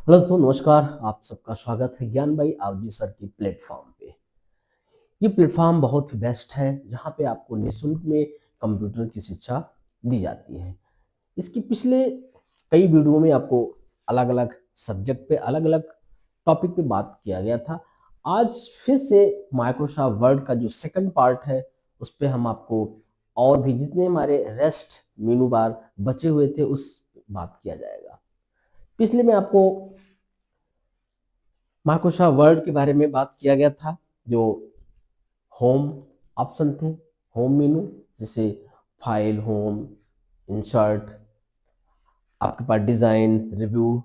Hello दोस्तों, नमस्कार। आप सबका स्वागत है ज्ञान भाई आवजी सर की प्लेटफॉर्म पे। ये प्लेटफॉर्म बहुत ही बेस्ट है जहाँ पे आपको निःशुल्क में कंप्यूटर की शिक्षा दी जाती है। इसकी पिछले कई वीडियो में आपको अलग अलग सब्जेक्ट पे अलग अलग टॉपिक पे बात किया गया था। आज फिर से माइक्रोसॉफ्ट वर्ड का जो सेकंड पार्ट है उस पे हम आपको और भी जितने हमारे रेस्ट मेनू बार बचे हुए थे उस बात किया जाएगा। पिछले में आपको माइक्रोसॉफ्ट वर्ड के बारे में बात किया गया था। जो होम ऑप्शन थे, होम मेनू, जैसे फाइल, होम, इंसर्ट, आपके पास डिजाइन, रिव्यू,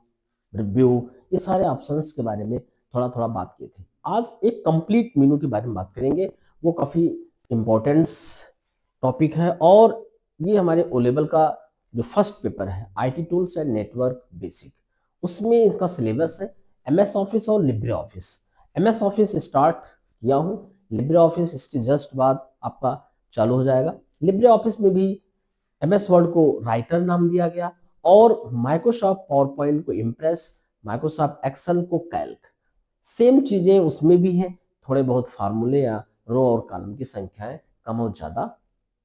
रिव्यू, ये सारे ऑप्शंस के बारे में थोड़ा थोड़ा बात की थी। आज एक कंप्लीट मेनू के बारे में बात करेंगे। वो काफी इम्पोर्टेंस टॉपिक है और ये हमारे ओ लेवल का जो फर्स्ट पेपर है IT tools and network basic, उसमें इसका सिलेबस है एमएस ऑफिस और libre office. MS office start किया हूँ, लिब्रे ऑफिस इसके जस्ट बाद आपका चालू हो जाएगा। लिब्रे ऑफिस में भी एमएस वर्ड को राइटर नाम दिया गया और माइक्रोसॉफ्ट पावर पॉइंट को इम्प्रेस, माइक्रोसॉफ्ट एक्सेल को कैल्क। सेम चीजें उसमें भी हैं, थोड़े बहुत फार्मूले या रो और कॉलम की संख्याएं कम और ज्यादा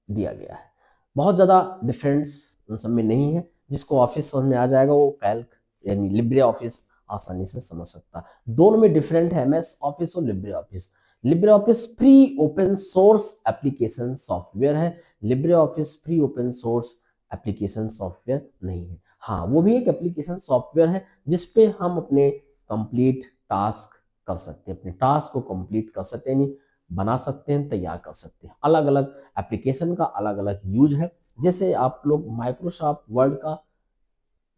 दिया गया है। बहुत ज्यादा डिफरेंस उन सब में नहीं है। जिसको ऑफिस समझ में आ जाएगा वो कैल्क यानी लिब्रे ऑफिस आसानी से समझ सकता है। दोनों में डिफरेंट है एमएस ऑफिस और libre office. Libre office free open source application software है, libre office free open source application software नहीं है। हाँ, वो भी एक एप्लीकेशन सॉफ्टवेयर है जिसपे हम अपने कंप्लीट टास्क कर सकते हैं, अपने टास्क को कंप्लीट कर सकते हैं, बना सकते हैं, तैयार कर सकते हैं। अलग अलग एप्लीकेशन का अलग अलग यूज है। जैसे आप लोग माइक्रोसॉफ्ट वर्ड का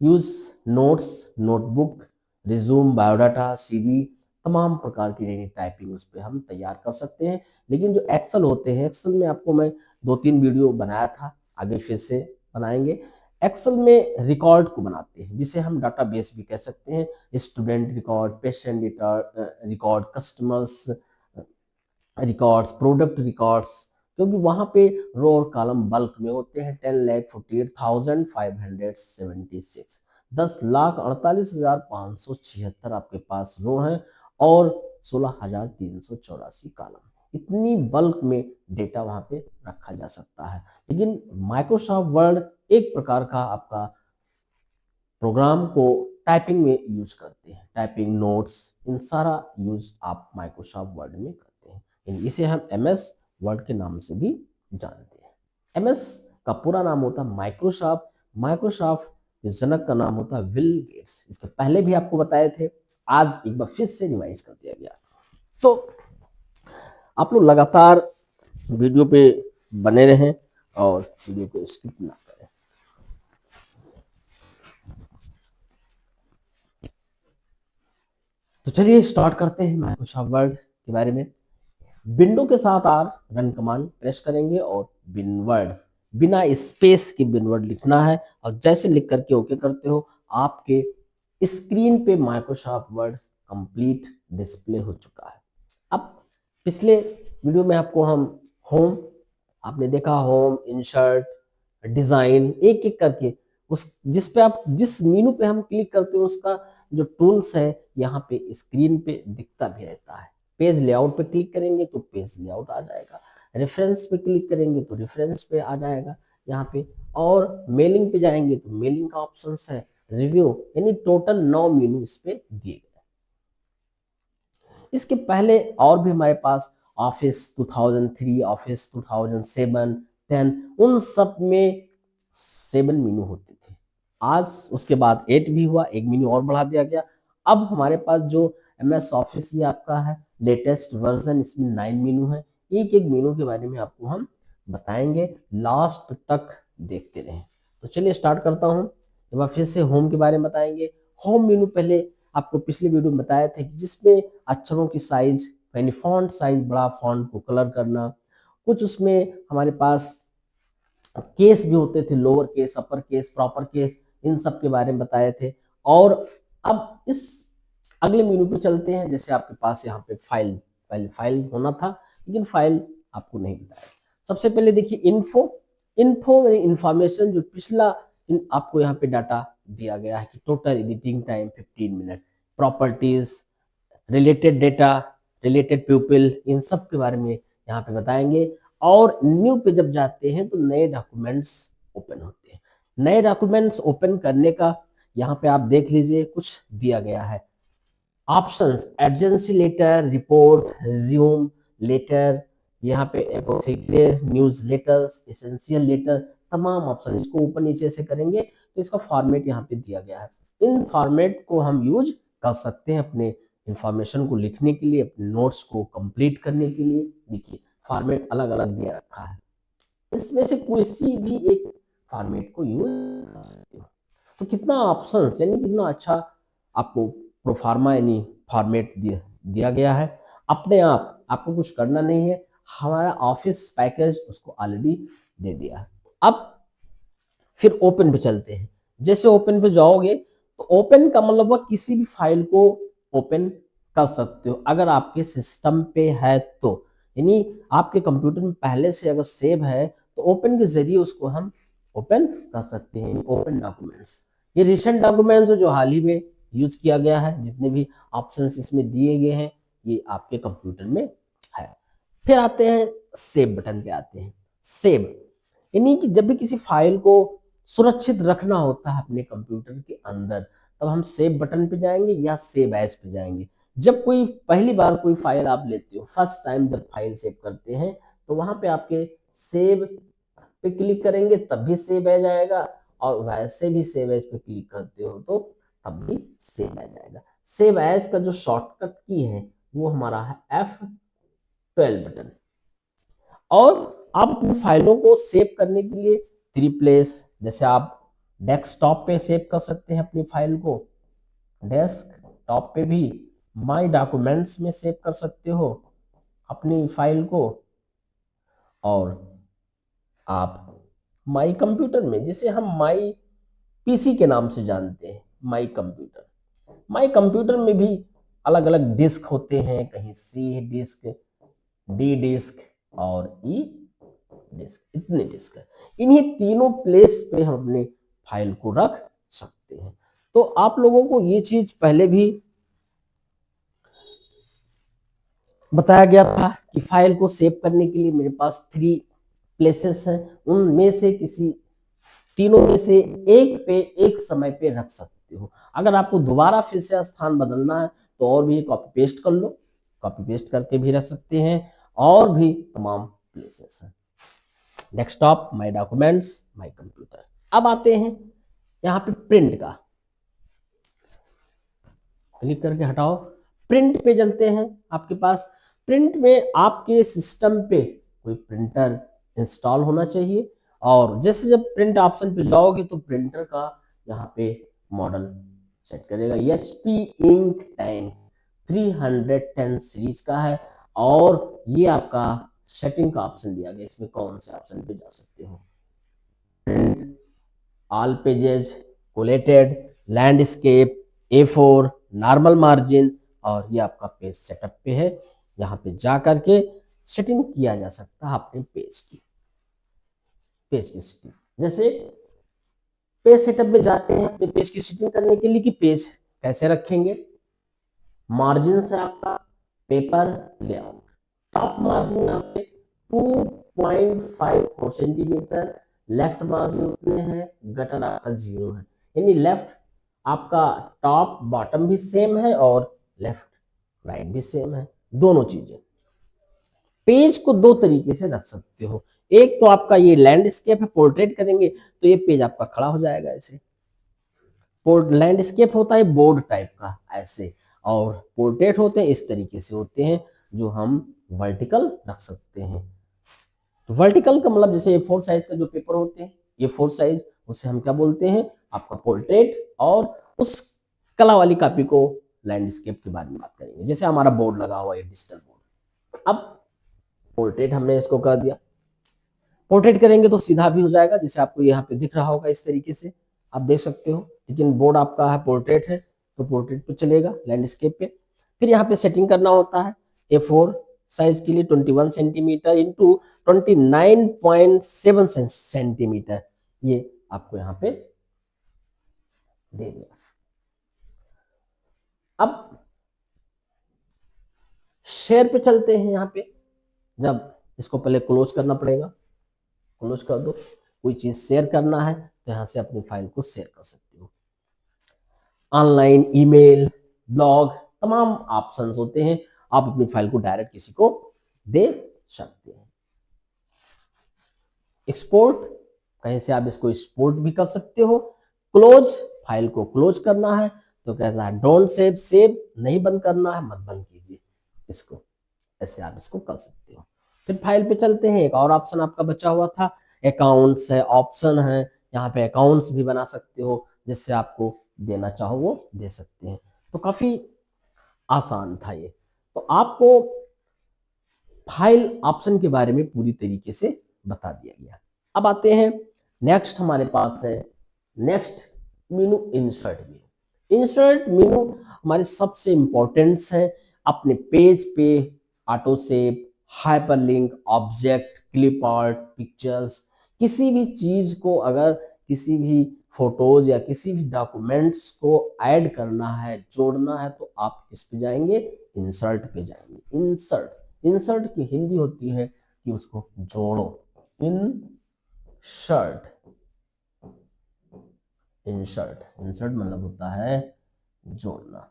use notes, notebook, resume, biodata, CV, तमाम प्रकार की नई टाइपिंग उस पर हम तैयार कर सकते हैं। लेकिन जो एक्सेल होते हैं, एक्सेल में आपको मैं 2-3 वीडियो बनाया था, आगे फिर से बनाएंगे। एक्सेल में रिकॉर्ड को बनाते हैं जिसे हम डाटाबेस भी कह सकते हैं। Student record, patient record, customers records, product records, क्योंकि वहां पे रो और कॉलम बल्क में होते हैं। 10,48,576, 10,48,576 आपके पास रो हैं और 16,384 कॉलम। इतनी बल्क में डेटा वहां पे रखा जा सकता है। लेकिन माइक्रोसॉफ्ट वर्ड एक प्रकार का आपका प्रोग्राम को टाइपिंग में यूज करते हैं। टाइपिंग, नोट्स, इन सारा यूज आप माइक्रोसॉफ्ट वर्ड में करते हैं। इसे हम एमएस वर्ड के नाम से भी जानते हैं। एमएस का पूरा नाम होता है माइक्रोसॉफ्ट। माइक्रोसॉफ्ट के जनक का नाम होता है बिल गेट्स। इसके पहले भी आपको बताए थे, आज एक बार फिर से रिवाइज कर दिया गया। तो आप लोग लगातार वीडियो पे बने रहें और वीडियो को स्किप ना करें। तो चलिए स्टार्ट करते हैं माइक्रोसॉफ्ट वर्ड के बारे में। विंडो के साथ आप रन कमांड प्रेस करेंगे और विनवर्ड, बिना स्पेस के विनवर्ड लिखना है और जैसे लिख करके ओके करते हो आपके स्क्रीन पे माइक्रोसॉफ्ट वर्ड कंप्लीट डिस्प्ले हो चुका है। अब पिछले वीडियो में आपको हम होम, आपने देखा होम, इंसर्ट, डिजाइन, एक एक करके उस जिस पे आप जिस मेनू पे हम क्लिक करते हो उसका जो टूल्स है यहाँ पे स्क्रीन पे दिखता भी रहता है। पेज लेआउट पे क्लिक करेंगे तो पेज लेआउट आ जाएगा, रेफरेंस पे क्लिक करेंगे तो रेफरेंस पे आ जाएगा यहाँ पे, और मेलिंग पे जाएंगे तो मेलिंग का ऑप्शन है, रिव्यू, यानी टोटल 9 मेनू इस पे दिए गए। इसके पहले और भी हमारे पास ऑफिस 2003, ऑफिस 2007, 10, उन सब में 7 मेनू होते थे। आज उसके बाद 8 भी हुआ, एक मेनू और बढ़ा दिया गया। अब हमारे पास जो एमएस ऑफिस ये आपका है लेटेस्ट वर्जन, इसमें 9 मेनू है। एक एक मेनू के बारे में आपको हम बताएंगे, लास्ट तक देखते रहें। तो चलिए स्टार्ट करता हूँ। एक बार फिर से होम के बारे में बताएंगे। होम मेनू पहले आपको पिछले वीडियो में बताया था कि जिसमें अक्षरों की साइज यानी फॉन्ट साइज, बड़ा फॉन्ट को कलर करना, कुछ उसमें हमारे पास केस भी होते थे, lower case, upper case, proper case, इन सब के बारे में बताए थे। और अब इस अगले मेनू पे चलते हैं। जैसे आपके पास यहाँ पे फाइल, पहले फाइल होना था लेकिन फाइल आपको नहीं बताया। सबसे पहले देखिए इन्फो, इन्फो इंफॉर्मेशन, जो पिछला आपको यहाँ पे डाटा दिया गया है कि total editing time 15 minute, properties, related data, related people, इन सब के बारे में यहाँ पे बताएंगे। और न्यू पे जब जाते हैं तो नए डॉक्यूमेंट्स ओपन होते हैं। नए डॉक्यूमेंट्स ओपन करने का यहाँ पे आप देख लीजिए कुछ दिया गया है options, agency letter, report, resume letter, यहाँ पे एपोथेकेटर, न्यूज लेटर्स, एसेंशियल लेटर, तमाम ऑप्शन। इसको ऊपर नीचे से करेंगे तो इसका फॉर्मेट यहाँ पे दिया गया है। इन फॉर्मेट को हम यूज कर सकते हैं अपने इंफॉर्मेशन को लिखने के लिए, अपने नोट्स को कंप्लीट करने के लिए। देखिए फॉर्मेट अलग अलग दिया रखा है, इसमें से किसी भी एक फॉर्मेट को यूज कर सकते हो। तो कितना ऑप्शन यानी कितना अच्छा आपको प्रोफार्मा यानी फॉर्मेट दिया गया है। अपने आप आपको कुछ करना नहीं है, हमारा ऑफिस पैकेज उसको ऑलरेडी दे दिया है। अब फिर ओपन पे चलते हैं। जैसे ओपन पे जाओगे तो ओपन का मतलब किसी भी फाइल को ओपन कर सकते हो अगर आपके सिस्टम पे है तो, यानी आपके कंप्यूटर में पहले से अगर सेव है तो ओपन के जरिए उसको हम ओपन कर सकते हैं। ओपन डॉक्यूमेंट्स, ये रिसेंट डॉक्यूमेंट्स जो हाल ही में यूज किया गया है, जितने भी ऑप्शंस इसमें दिए गए हैं ये आपके कंप्यूटर में है। फिर आते हैं सेव बटन पे आते हैं। सेव यानी कि जब भी किसी फाइल को सुरक्षित रखना होता है अपने कंप्यूटर के अंदर तब हम सेव बटन पे जाएंगे या सेव एज पे जाएंगे। जब कोई पहली बार कोई फाइल आप लेते हो, फर्स्ट टाइम जब फाइल सेव करते हैं तो वहां पे आपके सेव पे क्लिक करेंगे तब भी सेव एज आएगा, और वैसे भी सेव एज पे क्लिक करते हो तो तब भी सेव एज आएगा। सेव एज का जो शॉर्टकट की है वो हमारा है F12 बटन। और आप अपनी फाइलों को सेव करने के लिए 3 प्लेस, जैसे आप डेस्कटॉप पे सेव कर सकते हैं अपनी फाइल को, डेस्कटॉप पे भी माई डॉक्यूमेंट्स में सेव कर सकते हो अपनी फाइल को, और आप माई कंप्यूटर में, जिसे हम माई पीसी के नाम से जानते हैं, माई कंप्यूटर, माई कंप्यूटर में भी अलग अलग डिस्क होते हैं, कहीं सी डिस्क, डी डिस्क और ई डिस्क, इतने डिस्क है। इन्हीं तीनों प्लेस पे हम अपने फाइल को रख सकते हैं। तो आप लोगों को ये चीज पहले भी बताया गया था कि फाइल को सेव करने के लिए मेरे पास 3 प्लेसेस हैं, उनमें से किसी तीनों में से एक पे एक समय पे रख सकते हो। अगर आपको दोबारा फिर से स्थान बदलना है तो और भी कॉपी पेस्ट कर लो, कॉपी पेस्ट करके भी रख सकते हैं, और भी तमाम प्लेसेस हैं। Desktop, my documents, my computer. अब आते हैं यहाँ पे प्रिंट का, क्लिक करके हटाओ, प्रिंट पे चलते हैं। आपके पास प्रिंट में आपके सिस्टम पे कोई प्रिंटर इंस्टॉल होना चाहिए, और जैसे जब प्रिंट ऑप्शन पे जाओगे तो प्रिंटर का यहाँ पे मॉडल सेट करेगा। HP इंक टैंक 310 सीरीज का है, और ये आपका सेटिंग का ऑप्शन दिया गया, इसमें कौन से ऑप्शन पे जा सकते हो, print, all pages, collated, landscape, A4, normal margin, और ये आपका पेज सेटअप पे है। यहाँ पे जा करके सेटिंग किया जा सकता है अपने पेज की सेटिंग। जैसे पेज सेटअप में जाते हैं अपने पेज की सेटिंग करने के लिए कि पेज कैसे रखेंगे। मार्जिन से आपका पेपर लेआउट, टॉप मार्जिन आपके 2.54 सेंटीमीटर, लेफ्ट मार्जिन उतने हैं, गटर आपका 0 है, यानी लेफ्ट आपका टॉप बॉटम भी सेम है और लेफ्ट राइट भी सेम है, दोनों चीजें। पेज को 2 तरीके से रख सकते हो, एक तो आपका ये लैंडस्केप है, पोर्ट्रेट करेंगे तो ये पेज आपका खड़ा हो जाएगा ऐसे, लैंडस्केप होता है बोर्ड टाइप का ऐसे, और पोर्ट्रेट होते हैं इस तरीके से होते हैं जो हम वर्टिकल रख सकते हैं। तो वर्टिकल का मतलब जैसे A4 साइज का जो पेपर होते हैं, A4 साइज, उसे हम क्या बोलते हैं, आपका पोर्ट्रेट, और उस कला वाली कॉपी को लैंडस्केप के बारे में बात करेंगे। जैसे हमारा बोर्ड लगा हुआ है डिजिटल बोर्ड, अब पोर्ट्रेट हमने इसको कर दिया, पोर्ट्रेट करेंगे तो सीधा भी हो जाएगा, जैसे आपको यहाँ पे दिख रहा होगा इस तरीके से आप देख सकते हो, लेकिन बोर्ड आपका है पोर्ट्रेट है तो पोर्ट्रेट पे चलेगा, लैंडस्केप पे। फिर यहाँ पे सेटिंग करना होता है A4 साइज के लिए 21 सेंटीमीटर इंटू 29.7 सेंटीमीटर, ये आपको यहाँ पे दे दिया। अब शेयर पे चलते हैं। यहाँ पे जब इसको पहले क्लोज करना पड़ेगा, क्लोज कर दो। कोई चीज शेयर करना है तो यहाँ से अपनी फाइल को शेयर कर सकते हो। ऑनलाइन ईमेल, ब्लॉग, तमाम ऑप्शंस होते हैं, आप अपनी फाइल को डायरेक्ट किसी को दे सकते हैं। एक्सपोर्ट, कहीं से आप इसको एक्सपोर्ट भी कर सकते हो। क्लोज, फाइल को क्लोज करना है तो कहता है डोंट सेव, सेव नहीं बंद करना है, मत बंद कीजिए इसको, ऐसे आप इसको कर सकते हो। फिर फाइल पे चलते हैं, एक और ऑप्शन आपका बचा हुआ था, अकाउंट्स है, ऑप्शन है। यहाँ पे अकाउंट्स भी बना सकते हो, जिससे आपको देना चाहो वो दे सकते हैं। तो काफी आसान था ये। तो आपको फाइल ऑप्शन के बारे में पूरी तरीके से बता दिया गया। अब आते हैं नेक्स्ट, हमारे पास है नेक्स्ट मेनू, इंसर्ट मेनू। इंसर्ट मेनू हमारे सबसे इंपॉर्टेंट है। अपने पेज पे auto save, hyperlink, object, clip art, pictures, किसी भी चीज को, अगर किसी भी फोटोज या किसी भी डॉक्यूमेंट्स को ऐड करना है, जोड़ना है, तो आप किस पे जाएंगे, इंसर्ट पे जाएंगे। इंसर्ट, इंसर्ट की हिंदी होती है कि उसको जोड़ो, इंसर्ट। इंसर्ट, इंसर्ट मतलब होता है जोड़ना।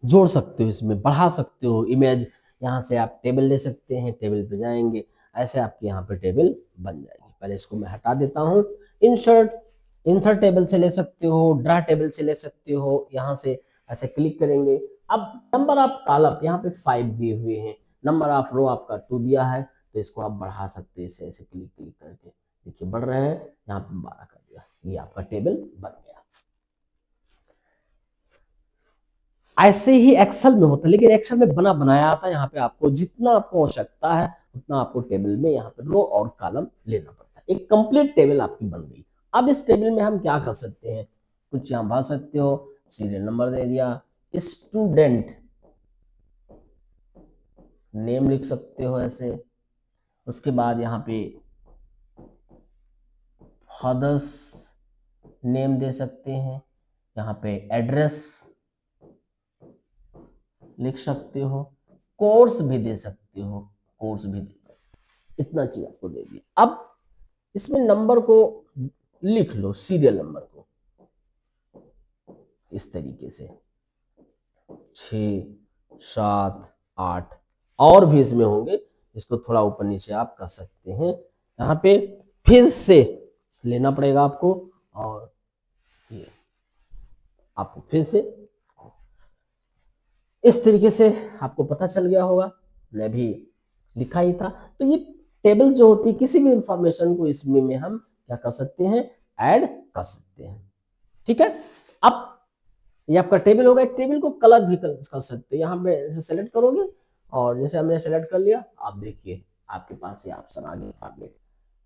जोड़ सकते हो, इसमें बढ़ा सकते हो इमेज। यहाँ से आप टेबल ले सकते हैं, टेबल पे जाएंगे, ऐसे आपके यहाँ पे टेबल बन जाएगी। पहले इसको मैं हटा देता हूँ। इंसर्ट, इंसर्ट टेबल से ले सकते हो, ड्रा टेबल से ले सकते हो। यहाँ से ऐसे क्लिक करेंगे। अब नंबर ऑफ कॉलम यहाँ पे 5 दिए हुए हैं, नंबर ऑफ रो आपका 2 दिया है, तो इसको आप बढ़ा सकते हैं। इसे ऐसे क्लिक क्लिक करके देखिए बढ़ रहे हैं, यहाँ पे 12 कर दिया, ये आपका टेबल बन गया। ऐसे ही एक्सेल में होता है, लेकिन एक्सेल में बना बनाया आता है। यहाँ पे आपको जितना आपको आवश्यकता है उतना आपको टेबल में यहाँ पे रो और कॉलम लेना पड़ता है। एक कंप्लीट टेबल आपकी बन गई। अब इस टेबल में हम क्या कर सकते हैं, कुछ यहाँ भर सकते हो, सीरियल नंबर दे दिया, स्टूडेंट नेम लिख सकते हो ऐसे। उसके बाद यहाँ पे फादर्स नेम दे सकते हैं, यहाँ पे एड्रेस लिख सकते हो, कोर्स भी दे सकते हो, कोर्स भी दे, इतना चीज आपको दे दिया। अब इसमें नंबर को लिख लो, सीरियल नंबर को इस तरीके से 6, 7, 8 और भी इसमें होंगे, इसको थोड़ा ऊपर नीचे आप कर सकते हैं। यहाँ पे फिर से लेना पड़ेगा आपको, और ये आपको फिर से इस तरीके से आपको पता चल गया होगा, मैं भी लिखा ही था। तो ये टेबल जो होती है, किसी भी इंफॉर्मेशन को इसमें में हम क्या कर सकते हैं, ऐड कर सकते हैं। ठीक है, अब ये आपका टेबल होगा। टेबल को कलर भी कर सकते हैं। यहाँ पे ऐसे सेलेक्ट करोगे, और जैसे हमने सेलेक्ट कर लिया, आप देखिए आपके पास ये ऑप्शन आ गया।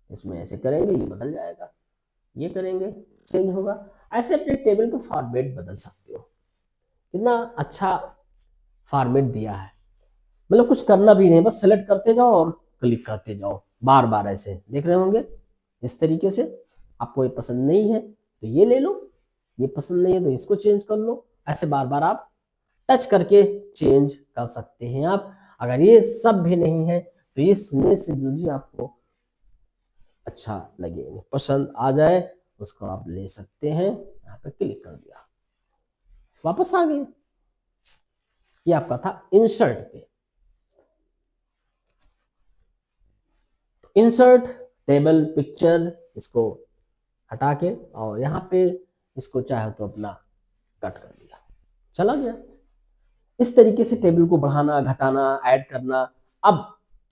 इसमें ऐसे करेंगे ये बदल जाएगा, ये करेंगे चेंज होगा। ऐसे अपने टेबल को फॉर्मेट बदल सकते हो। कितना अच्छा फॉर्मेट दिया है, मतलब कुछ करना भी नहीं, बस सेलेक्ट करते जाओ और क्लिक करते जाओ, बार बार ऐसे देख रहे होंगे इस तरीके से। आपको ये पसंद नहीं है तो ये ले लो, ये पसंद नहीं है तो इसको चेंज कर लो। ऐसे बार बार आप टच करके चेंज कर सकते हैं आप। अगर ये सब भी नहीं है तो इसमें से जो भी आपको अच्छा लगे, पसंद आ जाए, उसको आप ले सकते हैं। यहाँ पे क्लिक कर दिया, वापस आ गए। ये आपका था इंसर्ट पे। इंसर्ट टेबल पिक्चर, इसको हटा के, और यहाँ पे इसको चाहे तो अपना कट कर दिया, चला गया। इस तरीके से टेबल को बढ़ाना, घटाना, ऐड करना। अब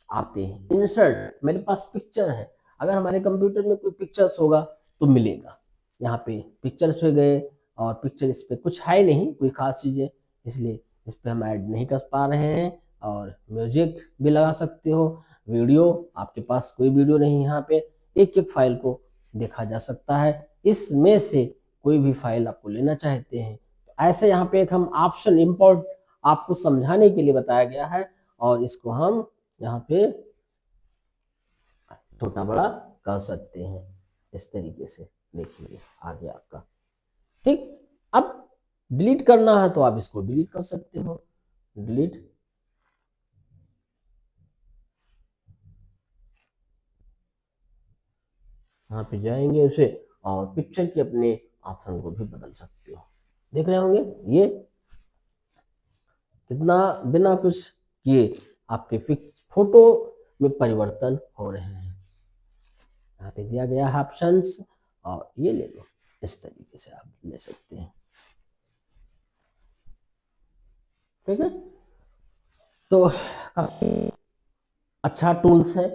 आते हैं इंसर्ट। मेरे पास पिक्चर है, अगर हमारे कंप्यूटर में कोई पिक्चर्स होगा तो मिलेगा। यहाँ पे पिक्चर्स पे गए, और पिक्चर इस पे कुछ है नहीं कोई खास चीजें, इसलिए इस पे हम ऐड नहीं कर पा रहे हैं। और म्यूजिक भी लगा सकते हो, वीडियो, आपके पास कोई वीडियो नहीं, यहाँ पे एक एक फाइल को देखा जा सकता है। इसमें से कोई भी फाइल आपको लेना चाहते हैं तो ऐसे यहाँ पे एक हम ऑप्शन इंपोर्ट आपको समझाने के लिए बताया गया है, और इसको हम यहाँ पे छोटा बड़ा कर सकते हैं इस तरीके से। देखिए आ गया आपका। ठीक, अब डिलीट करना है तो आप इसको डिलीट कर सकते हो, डिलीट। यहाँ पे जाएंगे उसे और पिक्चर के अपने ऑप्शन को भी बदल सकते हो। देख रहे होंगे ये कितना बिना कुछ किए आपके फिक्स फोटो में परिवर्तन हो रहे हैं। यहाँ पे दिया गया है ऑप्शंस, और ये ले लो, इस तरीके से आप ले सकते हैं। ठीक है, तो काफी अच्छा टूल्स है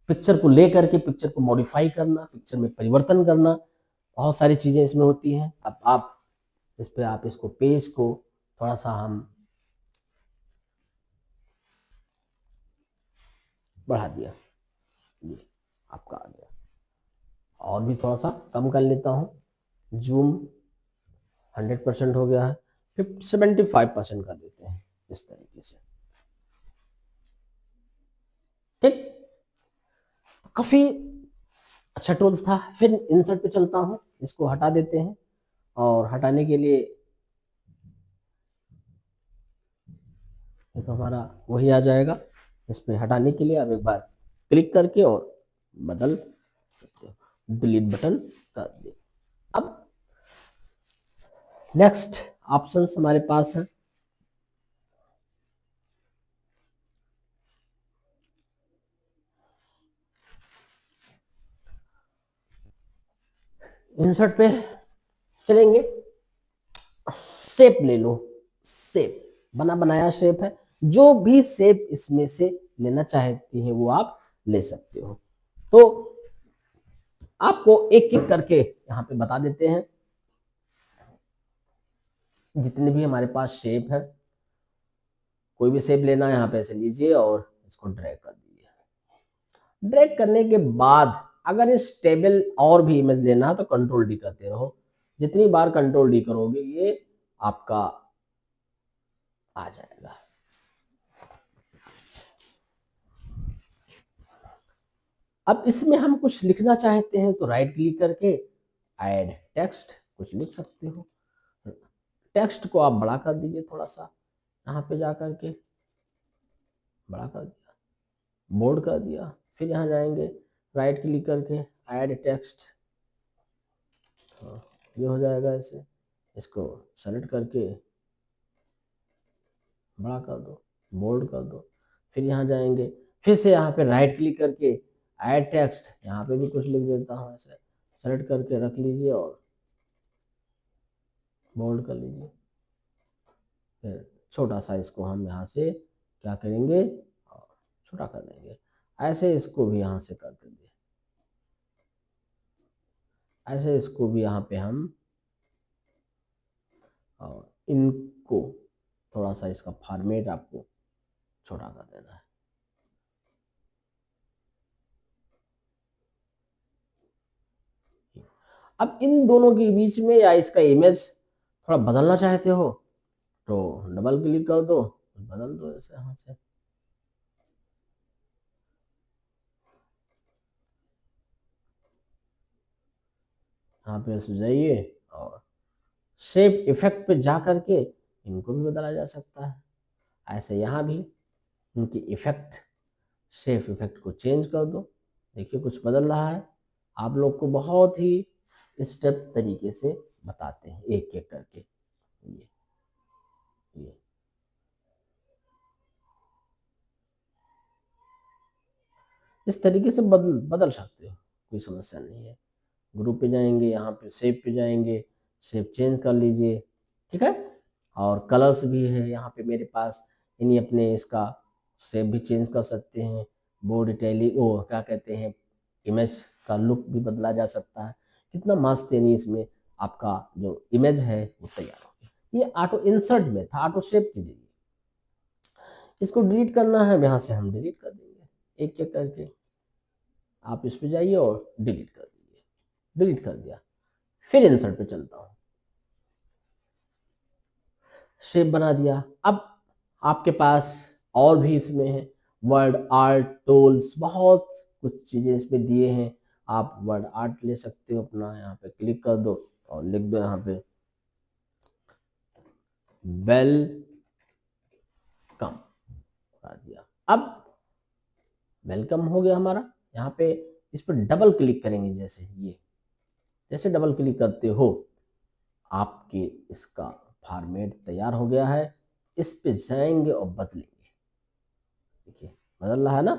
पिक्चर को लेकर के, पिक्चर को मॉडिफाई करना, पिक्चर में परिवर्तन करना, बहुत सारी चीजें इसमें होती हैं। अब आप इस पे आप इसको पेज को थोड़ा सा हम बढ़ा दिया, ये आपका आ गया, और भी थोड़ा सा कम कर लेता हूँ, जूम 100% हो गया है, 75% कर देते हैं इस तरीके से। ठीक, काफी अच्छा टूल्स था। फिर इंसर्ट पे चलता हूँ, इसको हटा देते हैं, और हटाने के लिए ये तो हमारा वही आ जाएगा। इस पे हटाने के लिए आप एक बार क्लिक करके और बदल सकते हो, डिलीट बटन कर दिए। अब नेक्स्ट ऑप्शंस हमारे पास है, इंसर्ट पे चलेंगे, शेप ले लो, शेप बना बनाया शेप है, जो भी शेप इसमें से लेना चाहती हैं वो आप ले सकते हो। तो आपको एक एक करके यहाँ पे बता देते हैं, जितने भी हमारे पास शेप है, कोई भी शेप लेना है यहाँ पे ऐसे लीजिए और इसको ड्रैग कर दीजिए। ड्रैग करने के बाद अगर इस टेबल और भी इमेज लेना है तो कंट्रोल डी करते रहो, जितनी बार कंट्रोल डी करोगे ये आपका आ जाएगा। अब इसमें हम कुछ लिखना चाहते हैं तो राइट क्लिक करके ऐड टेक्स्ट कुछ लिख सकते हो। टेक्स्ट को आप बड़ा कर दीजिए थोड़ा सा, यहाँ पे जा करके बड़ा कर दिया, बोल्ड कर दिया, फिर यहाँ जाएंगे राइट क्लिक करके ऐड टेक्स्ट, ये हो जाएगा ऐसे, इसको सेलेक्ट करके बड़ा कर दो, बोल्ड कर दो, फिर यहाँ जाएंगे, फिर से यहाँ पे राइट क्लिक करके ऐड टेक्स्ट, यहाँ पे भी कुछ लिख देता हूँ ऐसे, सेलेक्ट करके रख लीजिए और बोल्ड कर लीजिए, फिर छोटा सा इसको हम यहाँ से क्या करेंगे और छोटा कर देंगे, ऐसे इसको भी यहाँ से कर देंगे, ऐसे इसको भी यहाँ पे हम, और इनको थोड़ा सा इसका फॉर्मेट आपको छोटा कर देना है। अब इन दोनों के बीच में या इसका इमेज थोड़ा बदलना चाहते हो तो डबल क्लिक कर दो, बदल दो ऐसे यहाँ से, यहाँ पे ऐसे जाइए और शेप इफेक्ट पे जा करके इनको भी बदला जा सकता है, ऐसे यहाँ भी इनकी इफेक्ट, शेप इफेक्ट को चेंज कर दो, देखिए कुछ बदल रहा है। आप लोग को बहुत ही स्टेप तरीके से बताते हैं एक एक करके, ये इस तरीके से बदल बदल सकते हो, कोई समस्या नहीं है। ग्रुप पे जाएंगे, यहाँ पे शेप पे जाएंगे, शेप चेंज कर लीजिए, ठीक है। और कलर्स भी है यहाँ पे मेरे पास, इन्हीं अपने इसका शेप भी चेंज कर सकते हैं, बोर्ड इटैलिक ओ क्या कहते हैं, इमेज का लुक भी बदला जा सकता है। कितना मस्त यानी इसमें आपका जो इमेज है वो तैयार हो गया। ये ऑटो इंसर्ट में था, ऑटो शेप कीजिए, इसको डिलीट करना है, यहाँ से हम डिलीट कर देंगे एक एक करके, आप इस पे जाइए और डिलीट कर दीजिए, डिलीट कर दिया। फिर इंसर्ट पे चलता हूँ, शेप बना दिया। अब आपके पास और भी इसमें है वर्ड आर्ट टूल्स, बहुत कुछ चीज़ें इस पे दिए हैं, आप वर्ड आर्ट ले सकते हो अपना, यहाँ पे क्लिक कर दो और लिख दो यहाँ पे वेलकम कर दिया। अब वेलकम हो गया हमारा। यहाँ पे इस पर डबल क्लिक करेंगे, जैसे डबल क्लिक करते हो आपके इसका फॉर्मेट तैयार हो गया है। इस पे जाएंगे और बदलेंगे, देखिए बदल रहा है ना,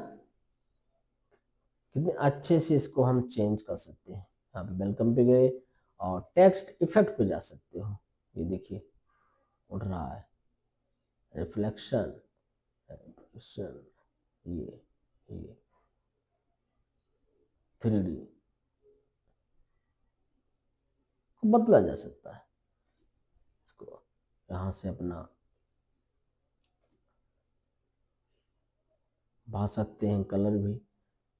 कितने अच्छे से इसको हम चेंज कर सकते हैं। यहाँ पे वेलकम पे गए और टेक्स्ट इफेक्ट पे जा सकते हो, ये देखिए उड़ रहा है, रिफ्लेक्शन, ये 3D बदला जा सकता है। इसको यहाँ से अपना भा सकते हैं, कलर भी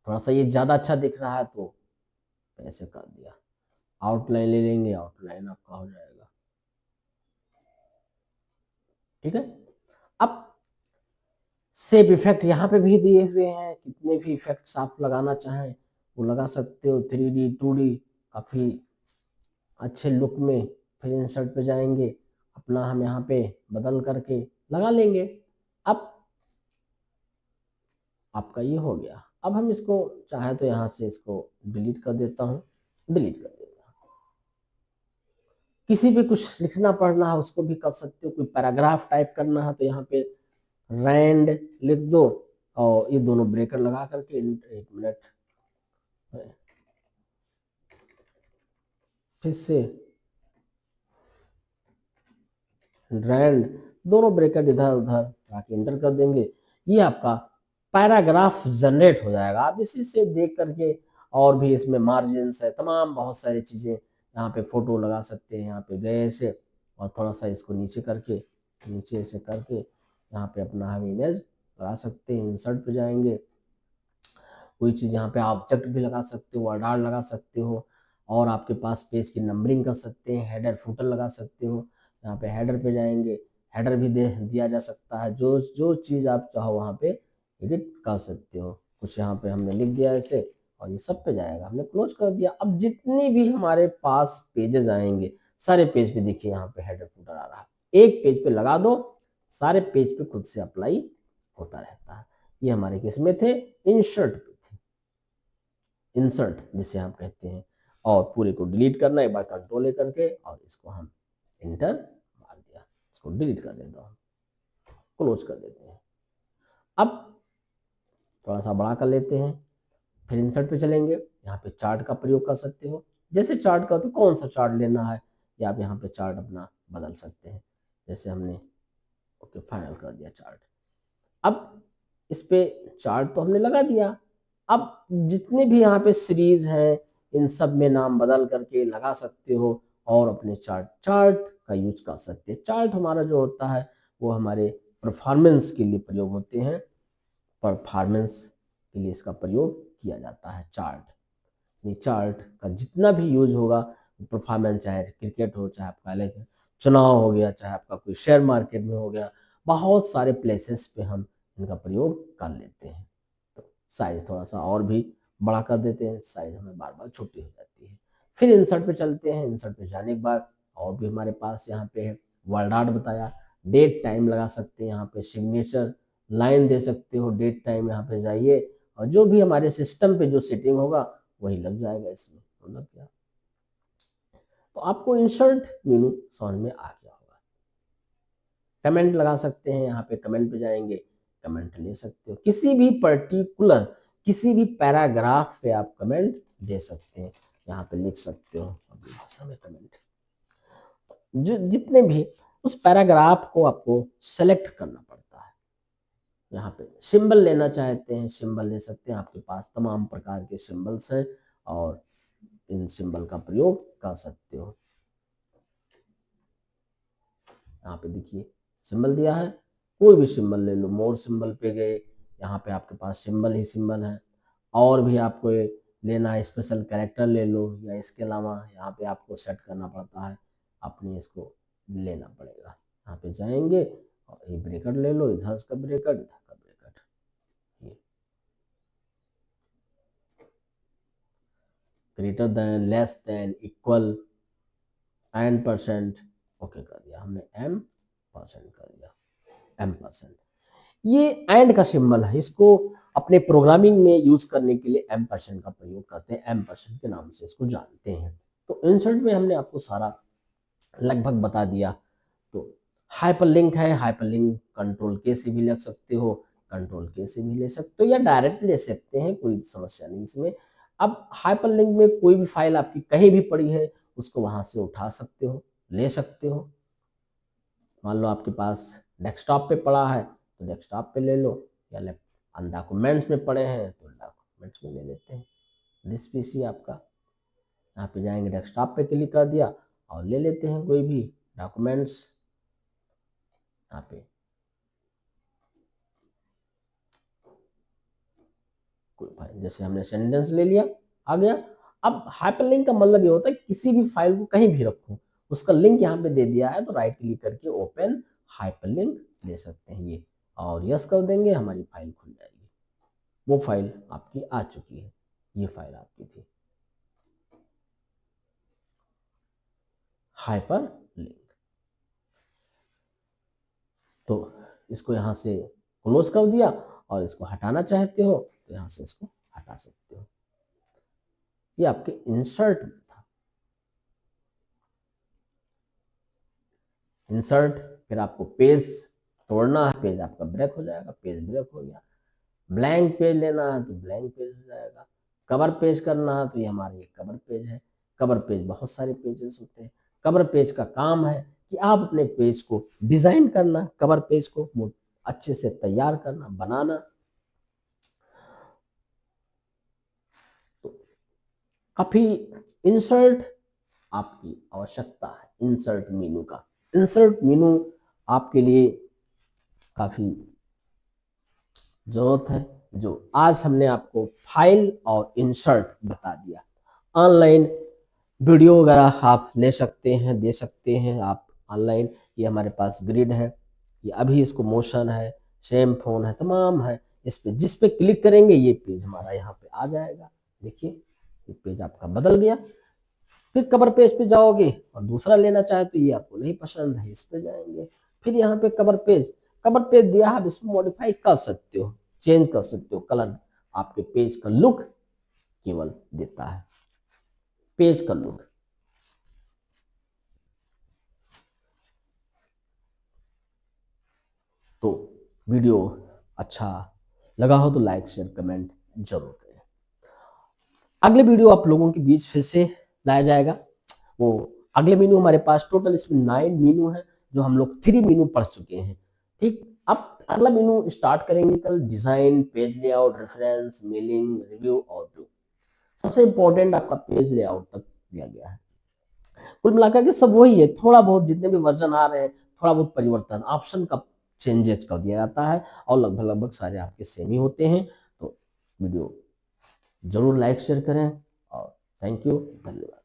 थोड़ा सा ये ज़्यादा अच्छा दिख रहा है तो ऐसे कर दिया। आउटलाइन ले लेंगे, आउटलाइन आपका हो जाएगा, ठीक है। अब सेव इफेक्ट यहाँ पे भी दिए हुए हैं, कितने भी इफेक्ट्स आप लगाना चाहें वो लगा सकते हो, 3D 2D काफ़ी अच्छे लुक में। फिर इंसर्ट पे जाएंगे, अपना हम यहाँ पे बदल करके लगा लेंगे। अब आपका ये हो गया। अब हम इसको चाहे तो यहाँ से इसको डिलीट कर देता हूँ, डिलीट कर देता हूँ। किसी भी कुछ लिखना पढ़ना है उसको भी कर सकते हो, कोई पैराग्राफ टाइप करना है तो यहाँ पे रैंड लिख दो और ये दोनों ब्रेकर लगा करके, एक मिनट फिर से रैंड, दोनों ब्रेकर इधर उधर आके एंटर कर देंगे, ये आपका पैराग्राफ जनरेट हो जाएगा। आप इसी से देख करके और भी इसमें मार्जिन्स है, तमाम बहुत सारी चीज़ें, यहाँ पे फोटो लगा सकते हैं, यहाँ पे गए से और थोड़ा सा इसको नीचे करके, नीचे से करके यहाँ पे अपना हम इमेज लगा सकते हैं। इंसर्ट पे जाएंगे, कोई चीज़ यहाँ पे ऑब्जेक्ट भी लगा सकते हो, वर्ड आर्ट लगा सकते हो, और आपके पास पेज की नंबरिंग कर सकते हैं, हेडर फुटर लगा सकते हो। यहाँ पे हेडर पे जाएंगे, हेडर भी दे दिया जा सकता है, जो जो चीज़ आप चाहो वहाँ पे एडिट कर सकते हो। कुछ यहाँ पे हमने लिख दिया ऐसे और ये सब पे जाएगा, हमने क्लोज कर दिया। अब जितनी भी हमारे पास पेजेस आएंगे, सारे पेज पे देखिए यहाँ पे हेडर फुटर आ रहा है, एक पेज पे लगा दो, सारे पेज पे खुद से अप्लाई होता रहता है। ये हमारे किस में थे, इंसर्ट पे थे, इंसर्ट जिसे हम कहते हैं। और पूरे को डिलीट करना, एक बार कंट्रोल करके और इसको हम इंटर मार दिया, इसको डिलीट कर देता हूँ, क्लोज कर देते हैं। अब थोड़ा सा बड़ा कर लेते हैं, फिर इंसर्ट पे चलेंगे, यहाँ पे चार्ट का प्रयोग कर सकते हो। जैसे चार्ट का तो कौन सा चार्ट लेना है, या आप यहाँ पे चार्ट अपना बदल सकते हैं। जैसे हमने ओके फाइनल कर दिया चार्ट। अब इस पे चार्ट तो हमने लगा दिया। अब जितने भी यहाँ पे सीरीज हैं इन सब में नाम बदल करके लगा सकते हो और अपने चार्ट का यूज कर सकते हैं। चार्ट हमारा जो होता है वो हमारे परफॉर्मेंस के लिए प्रयोग होते हैं, परफॉर्मेंस के लिए इसका प्रयोग किया जाता है चार्ट। ये चार्ट का जितना भी यूज होगा परफॉर्मेंस, चाहे क्रिकेट हो, चाहे आपका चुनाव हो गया, चाहे आपका कोई शेयर मार्केट में हो गया, बहुत सारे प्लेसेस पे हम इनका प्रयोग कर लेते हैं। तो साइज थोड़ा सा और भी बड़ा कर देते हैं, साइज हमें बार बार छोटी हो जाती है। फिर इंसर्ट पे चलते हैं, इंसर्ट पे जाने के बाद और भी हमारे पास यहाँ पे है वर्ड आर्ट बताया, डेट टाइम लगा सकते हैं, यहाँ पे सिग्नेचर लाइन दे सकते हो, डेट टाइम यहाँ पे जाइए और जो भी हमारे सिस्टम पे जो सेटिंग होगा वही लग जाएगा इसमें, तो लग गया। तो आपको इंसर्ट मेनू समझ में आ गया होगा। कमेंट लगा सकते हैं, यहाँ पे कमेंट पे जाएंगे, कमेंट ले सकते हो, किसी भी पर्टिकुलर किसी भी पैराग्राफ पे आप कमेंट दे सकते हैं, यहाँ पे लिख सकते हो अपनी भाषा में कमेंट। जो जितने भी उस पैराग्राफ को आपको सेलेक्ट करना पड़ता है। यहाँ पे सिंबल लेना चाहते हैं, सिंबल ले सकते हैं, आपके पास तमाम प्रकार के सिंबल्स हैं और इन सिंबल का प्रयोग कर सकते हो। यहाँ पे देखिए सिंबल दिया है, कोई भी सिंबल ले लो, मोर सिंबल पे गए, यहाँ पे आपके पास सिंबल ही सिंबल है। और भी आपको लेना है स्पेशल कैरेक्टर ले लो, या इसके अलावा यहाँ पे आपको सेट करना पड़ता है, अपने इसको लेना पड़ेगा। यहाँ पे जाएंगे और ये ब्रेकर ले लो, इधर का ब्रेकर, इधर का ब्रेकर, ये greater than, less than, equal, n%, okay कर दिया हमने, m% कर दिया, m%। ये एंड का सिंबल है, इसको अपने प्रोग्रामिंग में यूज करने के लिए m% का प्रयोग करते हैं, m% के नाम से इसको जानते हैं। तो इंसर्ट में हमने आपको सारा लगभग बता दिया। तो हाइपरलिंक है, हाइपरलिंक कंट्रोल के से भी लिख सकते हो, कंट्रोल के से भी ले सकते हो, या डायरेक्ट ले सकते हैं, कोई समस्या नहीं इसमें। अब हाइपरलिंक में कोई भी फाइल आपकी कहीं भी पड़ी है उसको वहां से उठा सकते हो, ले सकते हो। मान लो आपके पास डेस्कटॉप पे पड़ा है तो डेस्कटॉप पे ले लो, या डॉक्यूमेंट्स में पड़े हैं तो डॉक्यूमेंट्स में ले लेते हैं। दिस पीसी आपका, यहाँ पे जाएंगे डेस्कटॉप पे क्लिक कर दिया और ले लेते हैं कोई भी डॉक्यूमेंट्स यहाँ पे। कोई फाइल, जैसे हमने सेंटेंस ले लिया, आ गया। अब हाइपरलिंक का मतलब ये होता है किसी भी फाइल को कहीं भी रखो, उसका लिंक यहाँ पे दे दिया है तो राइट क्लिक करके ओपन हाइपरलिंक ले सकते हैं ये, और यस कर देंगे, हमारी फाइल खुल जाएगी। वो फाइल आपकी आ चुकी है, ये फाइल आपकी थी हाइपरलिंक। तो इसको यहाँ से क्लोज कर दिया, और इसको हटाना चाहते हो तो यहाँ से इसको हटा सकते हो। ये आपके इंसर्ट में था। इंसर्ट, फिर आपको पेज तोड़ना है, पेज आपका ब्रेक हो जाएगा, पेज ब्रेक हो गया। ब्लैंक पेज लेना है तो ब्लैंक पेज हो जाएगा। कवर पेज करना है तो ये हमारे एक कवर पेज है। कवर पेज बहुत सारे पेजेस होते हैं। कवर पेज का काम है कि आप अपने पेज को डिजाइन करना, कवर पेज को अच्छे से तैयार करना, बनाना। तो काफी इंसर्ट आपकी आवश्यकता है, इंसर्ट मेनू का। इंसर्ट मेनू आपके लिए काफी जरूरत है, जो आज हमने आपको फाइल और इंसर्ट बता दिया। ऑनलाइन वीडियो वगैरह आप ले सकते हैं, दे सकते हैं आप ऑनलाइन। ये हमारे पास ग्रिड है, ये अभी इसको मोशन है, सेम फोन है, तमाम है। इस पे जिस पे क्लिक करेंगे ये पेज हमारा यहाँ पे आ जाएगा। देखिए ये पेज आपका बदल गया। फिर कवर पेज पे जाओगे और दूसरा लेना चाहे तो ये आपको नहीं पसंद है, इस पे जाएंगे। फिर यहाँ पे कवर पेज दिया, आप इसमें मॉडिफाई कर सकते हो, चेंज कर सकते हो कलर। आपके पेज का लुक केवल देता है, पेज का लुक। तो वीडियो अच्छा लगा हो तो लाइक शेयर कमेंट जरूर करें। अगले वीडियो आप लोगों के बीच फिर से लाया जाएगा। वो अगले मेनू हमारे पास टोटल इसमें 9 मेनू है, जो हम लोग 3 मेनू पढ़ चुके हैं। ठीक, अब अगला मेनू स्टार्ट करेंगे कल। Design, page layout, reference, mailing, review और व्यू। सबसे इंपॉर्टेंट आपका पेज लेआउट तक दिया गया है। कुल मिलाकर के सब वही है, थोड़ा बहुत जितने भी वर्जन आ रहे हैं थोड़ा बहुत परिवर्तन, ऑप्शन का चेंजेस कर दिया जाता है, और लगभग लगभग सारे आपके सेम ही होते हैं। तो वीडियो जरूर लाइक शेयर करें, और थैंक यू, धन्यवाद।